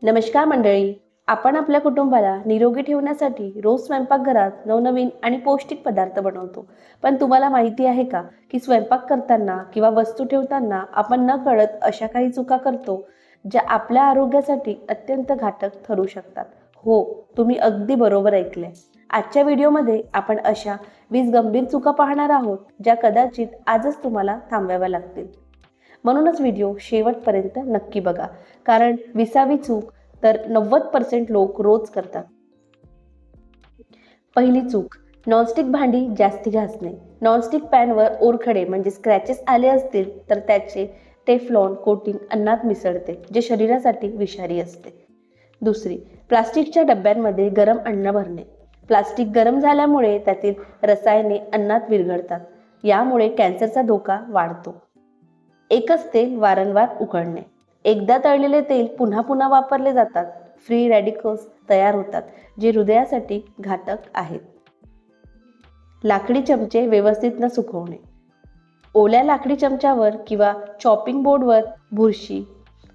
नमस्कार मंडळी, आपण आपल्या कुटुंबाला निरोगी ठेवण्यासाठी रोज स्वयंपाकघरात नवनवीन आणि पौष्टिक पदार्थ बनवतो. पण तुम्हाला माहिती आहे का की स्वयंपाक करताना किंवा वस्तू ठेवताना आपण नकळत अशा काही चुका करतो ज्या आपल्या आरोग्यासाठी अत्यंत घातक ठरू शकतात. हो, तुम्ही अगदी बरोबर ऐकले. आजच्या व्हिडिओमध्ये आपण अशा 20 गंभीर चुका पाहणार आहोत ज्या कदाचित आजच तुम्हाला थांबवाव्या लागतील. म्हणूनच व्हिडिओ शेवटपर्यंत नक्की बघा, कारण 20वी चूक तर 90% लोक रोज करतात. पहिली चूक, नॉनस्टिक भांडी जास्ती घासणे. नॉनस्टिक पॅनवर ओरखडे म्हणजे स्क्रॅचेस आले असतील तर त्याचे टेफ्लॉन कोटिंग अन्नात मिसळते, जे शरीरासाठी विषारी असते. दुसरी, प्लास्टिकच्या डब्यांमध्ये गरम अन्न भरणे. प्लास्टिक गरम झाल्यामुळे त्यातील रसायने अन्नात विरघळतात. यामुळे कॅन्सरचा धोका वाढतो. एकच तेल वारंवार उकळणे. एकदा तळलेले तेल पुन्हा पुन्हा वापरले जातात. फ्री रॅडिकल्स तयार होतात, जे हृदयासाठी घातक आहेत. लाकडी चमचे व्यवस्थित न सुकवणे. ओल्या लाकडी चमच्यावर किंवा चॉपिंग बोर्डवर बुरशी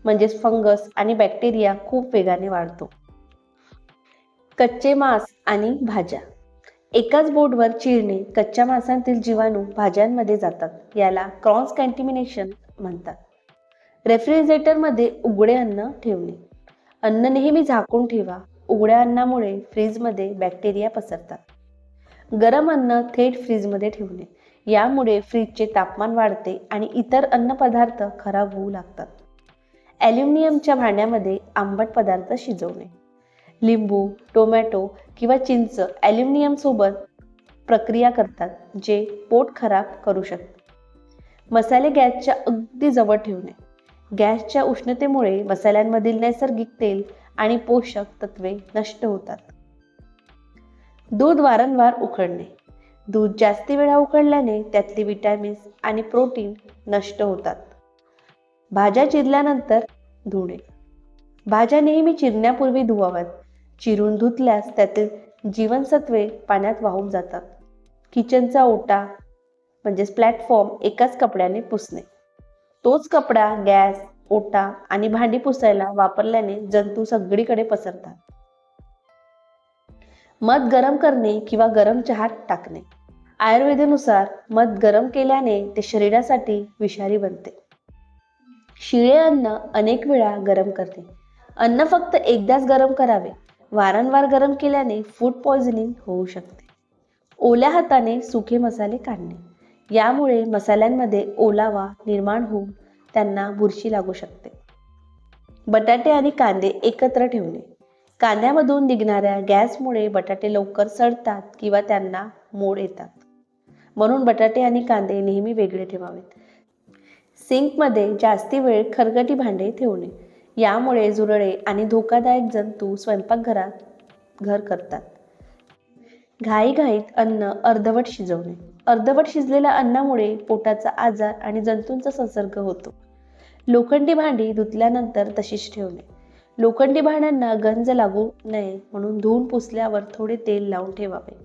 म्हणजेच फंगस आणि बॅक्टेरिया खूप वेगाने वाढतो. कच्चे मांस आणि भाज्या. एकाच बोर्डवर चिरणे कच्च्या मांसातील जीवाणू भाज्यांमध्ये जातात. याला क्रॉस कंटॅमिनेशन म्हणतात. रेफ्रिजरेटरमध्ये उघडे अन्न ठेवणे. अन्न नेहमी झाकून ठेवा. उघड्या अन्नामुळे फ्रीजमध्ये बॅक्टेरिया पसरतात. गरम अन्न थेट फ्रीजमध्ये ठेवणे. यामुळे फ्रीजचे तापमान वाढते आणि इतर अन्नपदार्थ खराब होऊ लागतात. ॲल्युमिनियमच्या भांड्यामध्ये आंबट पदार्थ शिजवणे. लिंबू, टोमॅटो किंवा चिंच ॲल्युमिनियमसोबत प्रक्रिया करतात, जे पोट खराब करू शकते. मसाले गॅसच्या अगदी जवळ ठेवणे. गॅसच्या उष्णतेमुळे मसाल्यांमधील नैसर्गिक तेल आणि पोषक तत्वे नष्ट होतात. दूध वारंवार उकळणे. दूध जास्ती वेळा उकळल्याने त्यातली विटॅमिन्स आणि प्रोटीन नष्ट होतात. भाज्या चिरल्यानंतर धुणे. भाज्या नेहमी चिरण्यापूर्वी धुवाव्यात. चिरून धुतल्यास त्यातील जीवनसत्वे पाण्यात वाहून जातात. किचनचा ओटा म्हणजेच प्लॅटफॉर्म एकाच कपड्याने पुसणे. तोच कपडा गॅस, ओटा आणि भांडी पुसायला वापरल्याने जंतू सगळीकडे पसरतात. मध गरम करणे किंवा गरम चहात टाकणे. आयुर्वेदानुसार मध गरम केल्याने ते शरीरासाठी विषारी बनते. शिळे अन्न अनेक वेळा गरम करणे. अन्न फक्त एकदाच गरम करावे. वारंवार गरम केल्याने फूड पॉयझनिंग होऊ शकते. ओल्या हाताने सुके मसाले काढणे. यामुळे मसाल्यांमध्ये ओलावा निर्माण होऊन त्यांना बुरशी लागू शकते. बटाटे आणि कांदे एकत्र ठेवणे. कांद्यामधून निघणाऱ्या गॅसमुळे बटाटे लवकर सडतात किंवा त्यांना मोड येतात. म्हणून बटाटे आणि कांदे नेहमी वेगळे ठेवावेत. सिंकमध्ये जास्ती वेळ खरकटी भांडे ठेवणे. यामुळे जुरळे आणि धोकादायक जंतू स्वयंपाकघरात घर करतात. घाईघाईत अन्न अर्धवट शिजवणे. अर्धवट शिजलेल्या अन्नामुळे पोटाचा आजार आणि जंतूंचा संसर्ग होतो. लोखंडी भांडी धुतल्यानंतर तशीच ठेवणे. लोखंडी भांड्यांना गंज लागू नये म्हणून धुवून पुसल्यावर थोडे तेल लावून ठेवावे.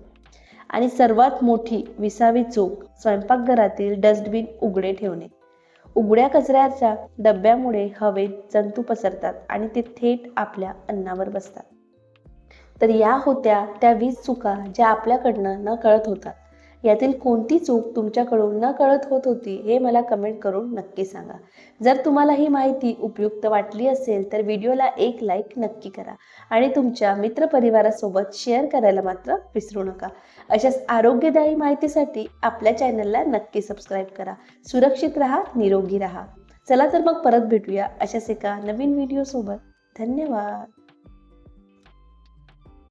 आणि सर्वात मोठी 20वी चूक, स्वयंपाकघरातील डस्टबिन उघडे ठेवणे. उघड्या कचऱ्याच्या डब्यामुळे हवेत जंतू पसरतात आणि ते थेट आपल्या अन्नावर बसतात. तर या होत्या त्या 20 चुका ज्या आपल्याकडनं न कळत होतात. यातील कोणती चूक तुमच्याकडून न कळत होत होती हे मला कमेंट करून नक्की सांगा. जर तुम्हाला ही माहिती उपयुक्त वाटली असेल तर व्हिडिओला एक लाईक नक्की करा आणि तुमच्या मित्रपरिवारासोबत शेअर करायला मात्र विसरू नका. अशाच आरोग्यदायी माहितीसाठी आपल्या चॅनलला नक्की सबस्क्राईब करा. सुरक्षित राहा, निरोगी राहा. चला तर मग परत भेटूया अशाच एका नवीन व्हिडिओसोबत. धन्यवाद.